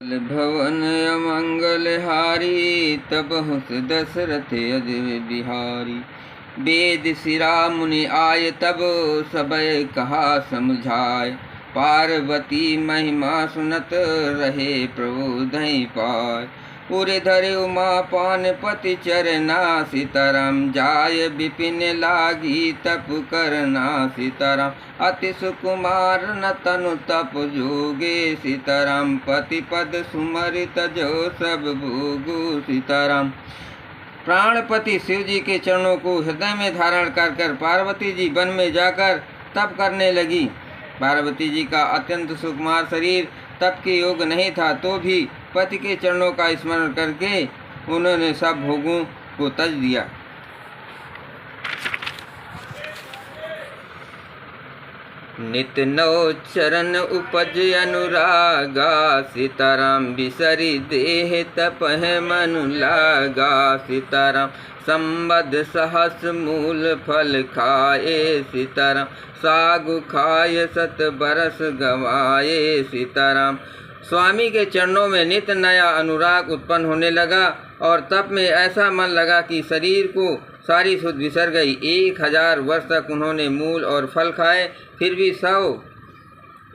भवन अमंगल हारी, तबहु दशरथ अजय बिहारी। वेद सिरा मुनि आय, तब सबय कहा समझाय। पार्वती महिमा सुनत, रहे प्रबोधहि पाय। उर धरे उमा पान पति चरना, सीताराम जाय विपिन लागी तप करना। सीताराम अति सुकुमार न तनु तप जोगे। सीताराम पति पद सुमरित जो सब भोगु। सीताराम प्राणपति शिव जी के चरणों को हृदय में धारण कर कर पार्वती जी वन में जाकर तप करने लगी। पार्वती जी का अत्यंत सुकुमार शरीर तप के योग नहीं था, तो भी पति के चरणों का स्मरण करके उन्होंने सब भोगों को तज दिया। नित नौ चरण उपज अनुरागा। सीताराम बिसरी देह तपह मनु लागा। सीताराम संबद सहस मूल फल खाए। सीताराम सागु खाए सत बरस गवाए। सीताराम स्वामी के चरणों में नित नया अनुराग उत्पन्न होने लगा और तप में ऐसा मन लगा कि शरीर को सारी सुध बिसर गई। 1000 वर्ष तक उन्होंने मूल और फल खाए, फिर भी 100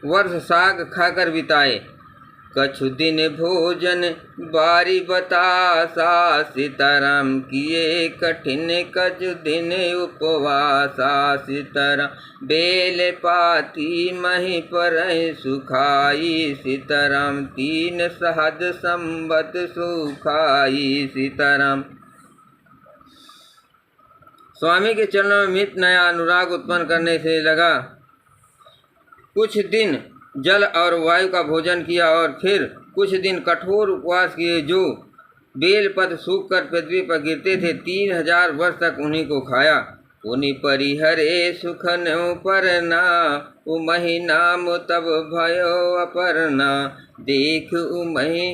वर्ष साग खाकर बिताए। कछु दिन भोजन बारी बतासा। सीताराम किए कठिन कछु दिन उपवासा। सीताराम बेल पाती मही पर सुखाई। सीताराम 3 सहज संबत सुखाई। सीताराम स्वामी के चरणों में नित नया अनुराग उत्पन्न करने से लगा। कुछ दिन जल और वायु का भोजन किया और फिर कुछ दिन कठोर उपवास किए, जो बेलपत्र सूखकर पृथ्वी पर गिरते थे। 3000 वर्ष तक उन्हीं को खाया। उन्हीं परिहरे सुख न्यो परना। उमहि नाम तब भयो अपरना। देख उमहि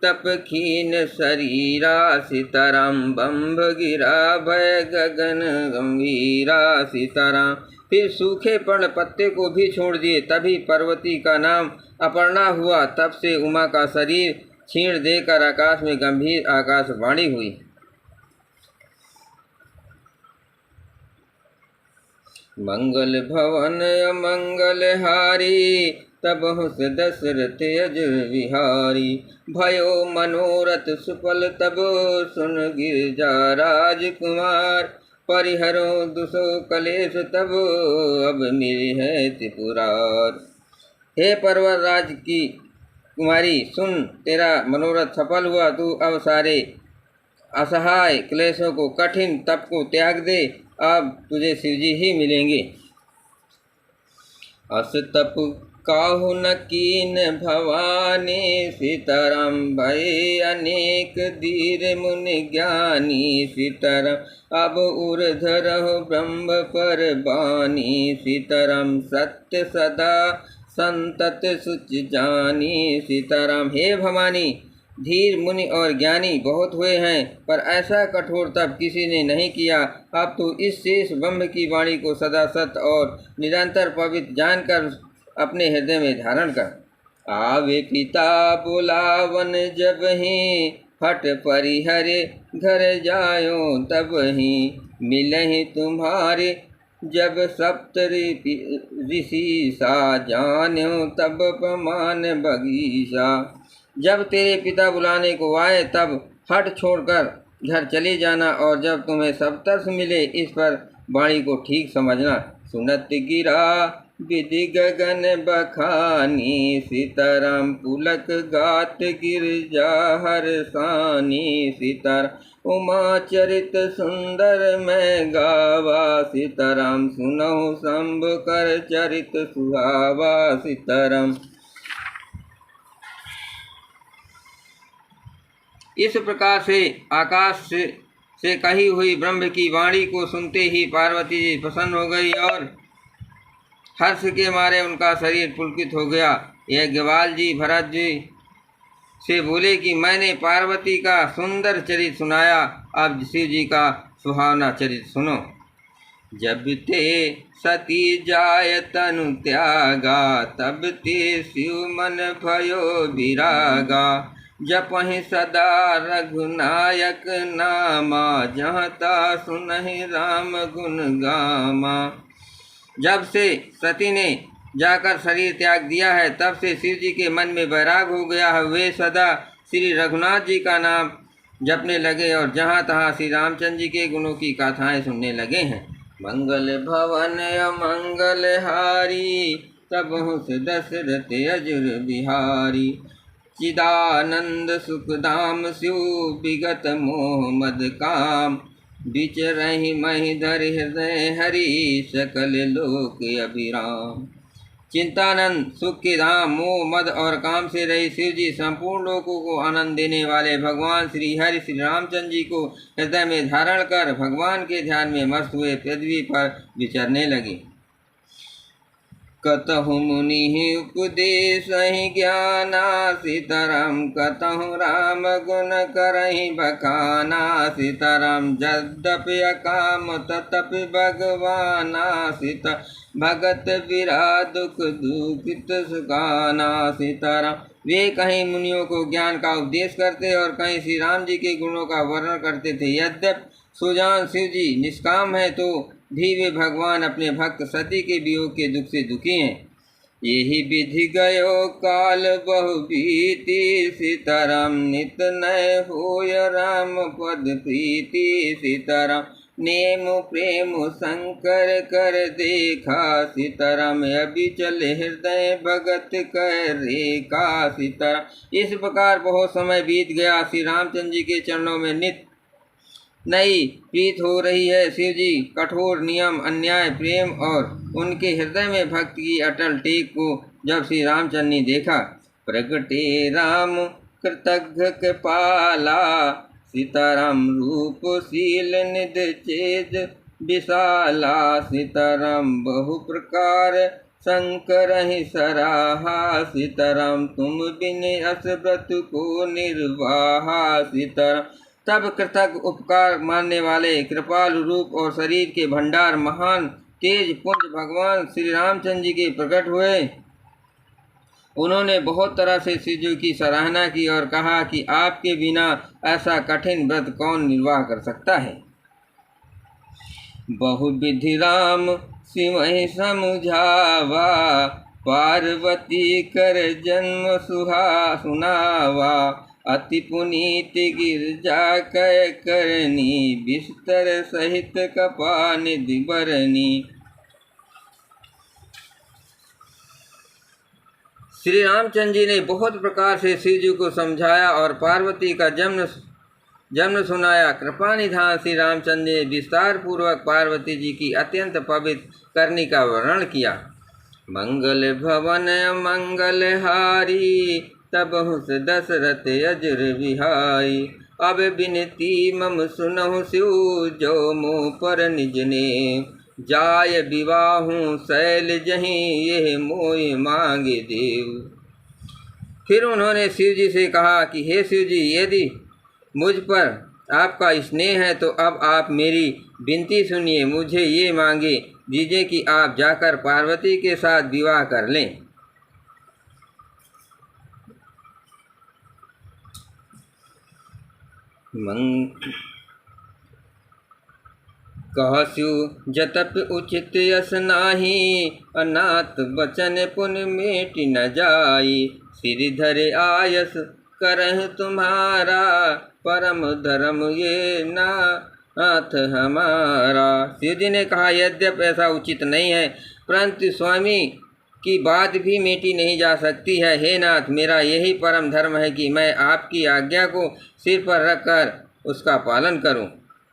तप खीन शरीरा। सीताराम बम्भ गिरा भय गगन गंभीरा। सीताराम फिर सूखे पर्ण पत्ते को भी छोड़ दिए। तभी पार्वती का नाम अपर्णा हुआ। तब से उमा का शरीर छीण देकर आकाश में गंभीर आकाशवाणी हुई। मंगल भवन अमंगल हारी, तबहु दशरथ अजय बिहारी। भयो मनोरथ सुफल तब, सुन गिरजा राजकुमार। परिहरो दुसो कलेश तब, अब मिली है त्रिपुरार। हे पर्वत राज की कुमारी, सुन, तेरा मनोरथ सफल हुआ। तू अब सारे असहाय क्लेशों को, कठिन तप को त्याग दे। अब तुझे शिवजी ही मिलेंगे। अस तप काहु न कीन भवानी। सीताराम भय अनेक धीर मुनि ज्ञानी। सीताराम अब उर्धरहु ब्रह्म पर बानी। सीताराम सत्य सदा संतत सुच जानी। सीताराम हे भवानी, धीर मुनि और ज्ञानी बहुत हुए हैं, पर ऐसा कठोर तप किसी ने नहीं किया। अब तो इस शेष ब्रह्म की वाणी को सदा सत्य और निरंतर पवित्र जानकर अपने हृदय में धारण कर। आवे पिता बुलावन जब ही, हट परिहरे घर जायो तब ही। मिलहि तुम्हारे जब सप्त ऋषि सा, जान्यो तब प्रमाण बगीचा। जब तेरे पिता बुलाने को आए तब हट छोड़कर घर चले जाना, और जब तुम्हें सप्तर्षि मिले इस पर वाणी को ठीक समझना। सुनत गिरा विधि गगन बखानी। सीताराम पुलक गात गिरजा हर्षानी। सीताराम उमा चरित सुंदर मैं गावा। सीताराम सुनहु शंभ कर चरित सुहावा। सीताराम इस प्रकार से आकाश से कही हुई ब्रह्म की वाणी को सुनते ही पार्वती जी प्रसन्न हो गई और हर्ष के मारे उनका शरीर पुलकित हो गया। यज्ञवाल जी भरत जी से बोले कि मैंने पार्वती का सुंदर चरित्र सुनाया, अब शिव जी का सुहावना चरित्र सुनो। जब ते सती जाय तनु त्यागा, तब ते शिव मन भयो विरागा। जपहि सदा रघुनायक नामा, जहाँ ता सुनहि राम गुण गामा। जब से सती ने जाकर शरीर त्याग दिया है, तब से शिव जी के मन में वैराग हो गया है। वे सदा श्री रघुनाथ जी का नाम जपने लगे और जहाँ तहाँ श्री रामचंद्र जी के गुणों की गाथाएं सुनने लगे हैं। मंगल भवन अमंगल हारी, तबहु से दशरथ अजुर बिहारी। चिदानंद सुखधाम शिव, विगत मोह मद काम। विचरहि महिधर हृदय हरि, सकल लोक अभिराम। चिंतानंद सुख के धाम, मोह मद और काम से रही शिव जी संपूर्ण लोकों को आनंद देने वाले भगवान श्री हरि श्री रामचंद्र जी को हृदय में धारण कर भगवान के ध्यान में मस्त हुए पृथ्वी पर विचरने लगे। कतहु मुनि उपदेश ज्ञाना, सीताराम कतहु राम गुण करहि बखाना। सीताराम यद्यपि अकाम तथापि भगवाना, सीता भगत बिरा दुख दुखित सुखाना। सीताराम वे कहीं मुनियों को ज्ञान का उपदेश करते और कहीं श्री राम जी के गुणों का वर्णन करते थे। यद्यपि सुजान शिव जी निष्काम है तो भी वे भगवान अपने भक्त सती के वियोग के दुख से दुखी हैं। यही विधि गयो काल बहु बीती, सीताराम नित नय होय राम पद प्रीति। सीताराम नेम प्रेम शंकर कर देखा, सीताराम अभी चले हृदय भगत कर रेखा। सीताराम इस प्रकार बहुत समय बीत गया। श्री रामचंद्र जी के चरणों में नित नई प्रीत हो रही है। शिव जी कठोर नियम, अन्याय, प्रेम और उनके हृदय में भक्ति की अटल टेक को जब श्री रामचंद्र ने देखा, प्रगटे राम कृतज्ञ कृपाला। सीताराम रूप शील निध चेज विशाला। सीताराम बहु प्रकार शंकर ही सराहा। सीताराम तुम बिन अस व्रत को निर्वाहा। सीताराम तब कृतज्ञ, उपकार मानने वाले, कृपालु रूप और शरीर के भंडार, महान तेज पुंज भगवान श्री रामचंद्र जी के प्रकट हुए। उन्होंने बहुत तरह से शिव जी की सराहना की और कहा कि आपके बिना ऐसा कठिन व्रत कौन निर्वाह कर सकता है। बहुविधि राम सिमहि समुझावा, पार्वती कर जन्म सुनावा। अति पुनीत गिरजा कय करनी, बिस्तर सहित कपानिधि बरनी। श्री रामचंद्र जी ने बहुत प्रकार से शिव जी को समझाया और पार्वती का जन्म सुनाया। कृपा निधान श्री रामचंद्र ने विस्तार पूर्वक पार्वती जी की अत्यंत पवित्र करनी का वर्णन किया। मंगल भवन मंगल हारी, तबहु से दशरथ अजुर बिहारी। अब बिनती मम सुनहु शिव, जो मोह पर निज ने। जाय विवाहु शैल जहीं, यह मोहि मांगे देव। फिर उन्होंने शिव जी से कहा कि हे शिव जी, यदि मुझ पर आपका स्नेह है तो अब आप मेरी विनती सुनिए। मुझे ये मांगे दीजिए कि आप जाकर पार्वती के साथ विवाह कर लें। कहस्यु जतप उचित यस नाही, अनाथ बचन पुन मेटि न जाई। सिरधर आयस करह तुम्हारा, परम धर्म ये नाथ हमारा। शिव जी ने कहा, यद्यप ऐसा उचित नहीं है, परंतु स्वामी की बात भी मेटी नहीं जा सकती है। हे नाथ, मेरा यही परम धर्म है कि मैं आपकी आज्ञा को सिर पर रखकर उसका पालन करूं।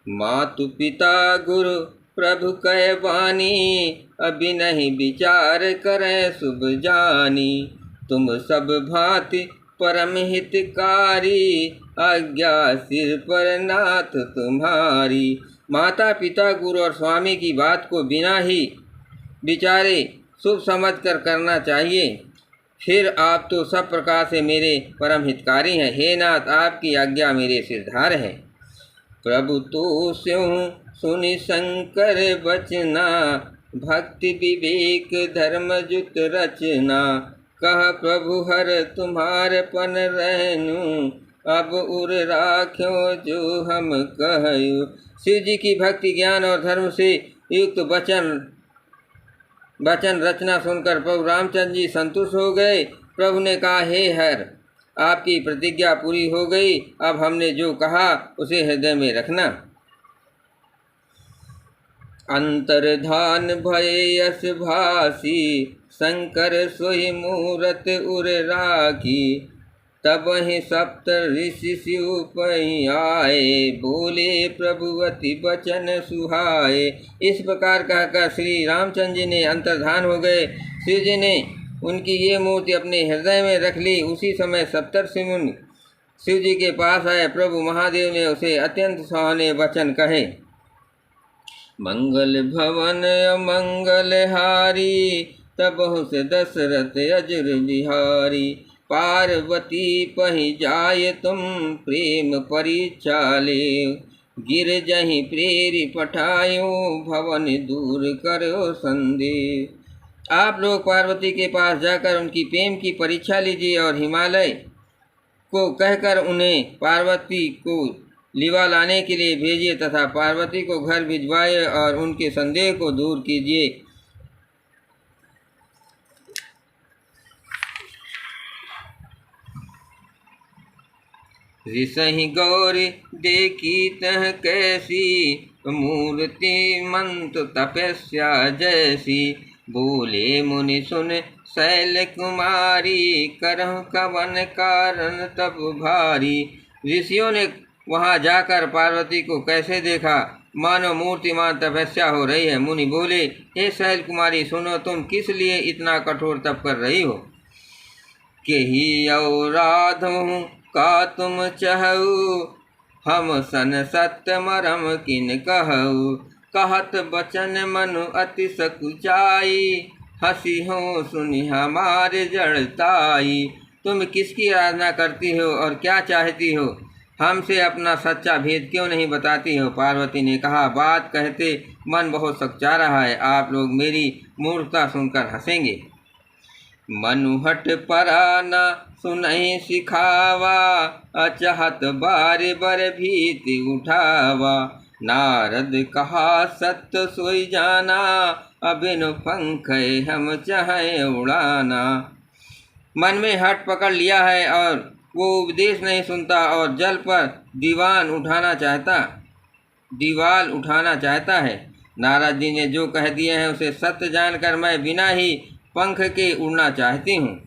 मातु पिता गुरु प्रभु कह वाणी, अभी नहीं विचार करें शुभ जानी। तुम सब भांति परम हितकारी, आज्ञा सिर पर नाथ तुम्हारी। माता पिता गुरु और स्वामी की बात को बिना ही विचारे शुभ समझकर करना चाहिए। फिर आप तो सब प्रकार से मेरे परम हितकारी हैं। हे नाथ, आपकी आज्ञा मेरे सिरधार है। प्रभु तो स्यों सुनि शंकर बचना, भक्ति विवेक धर्म जुत रचना। कह प्रभु हर तुम्हार पन रहनु, अब उर राख्यो जो हम कहयो। शिव जी की भक्ति ज्ञान और धर्म से युक्त वचन रचना सुनकर प्रभु रामचंद्र जी संतुष्ट हो गए। प्रभु ने कहा, हे हर, आपकी प्रतिज्ञा पूरी हो गई। अब हमने जो कहा उसे हृदय में रखना। अंतर्धान भय यश भासी, शंकर सोहि मूरत उर राखी। तब ही सप्त ऋषि शिव पै आए, बोले प्रभुवति बचन सुहाए। इस प्रकार कहकर श्री रामचंद्र जी ने अंतर्धान हो गए। शिव जी ने उनकी ये मूर्ति अपने हृदय में रख ली। उसी समय सप्तर्षि मुनि शिव जी के पास आए। प्रभु महादेव ने उसे अत्यंत सुहाने वचन कहे। मंगल भवन अमंगल हारी, तबहु से दशरथ अजुर बिहारी। पार्वती पहि जाय तुम प्रेम परीक्षा ले, गिर जहि प्रेरी पठायो भवन दूर करो संदेह। आप लोग पार्वती के पास जाकर उनकी प्रेम की परीक्षा लीजिए और हिमालय को कहकर उन्हें पार्वती को लिवा लाने के लिए भेजिए तथा पार्वती को घर भिजवाए और उनके संदेह को दूर कीजिए। ऋषि गौरी देखी तह कैसी, मूर्ति मंत तपस्या जैसी। बोले मुनि सुन शैल कुमारी, करहु कवन कारण तब भारी। ऋषियों ने वहां जाकर पार्वती को कैसे देखा, मानो मूर्तिमान तपस्या हो रही है। मुनि बोले, हे शैल कुमारी, सुनो, तुम किस लिए इतना कठोर तप कर रही हो। केही औराधो का तुम चहु, हम सन सत्य मरम किन कहु। कहत बचन मनु अति सकुचाई, हसी हो सुनि हमारे जड़ताई। तुम किसकी आराधना करती हो और क्या चाहती हो, हमसे अपना सच्चा भेद क्यों नहीं बताती हो। पार्वती ने कहा, बात कहते मन बहुत सच्चा रहा है। आप लोग मेरी मूर्खता सुनकर हंसेंगे। मनुहट पराना सुनहि सिखावा, अचहत बारे बर भीति उठावा। नारद कहा सत्य सोई जाना, अबिनु पंख हम चाहे उड़ाना। मन में हट पकड़ लिया है और वो उपदेश नहीं सुनता और जल पर दीवाल उठाना चाहता है। नारद जी ने जो कह दिए हैं उसे सत्य जानकर मैं बिना ही पंख के उड़ना चाहती हूँ।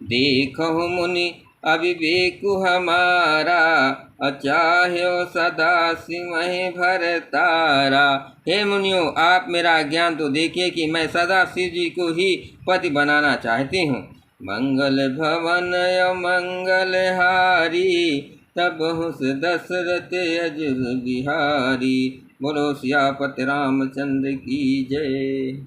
देखो मुनि अविवेकु हमारा, अचाह्यो सदा सिमहि भर तारा। हे मुनियों, आप मेरा ज्ञान तो देखिए कि मैं सदा शिव जी को ही पति बनाना चाहती हूँ। मंगल भवन अमंगल हारी, तब हुस दशरथ अजुर बिहारी। बोलो सियापति रामचंद्र की जय।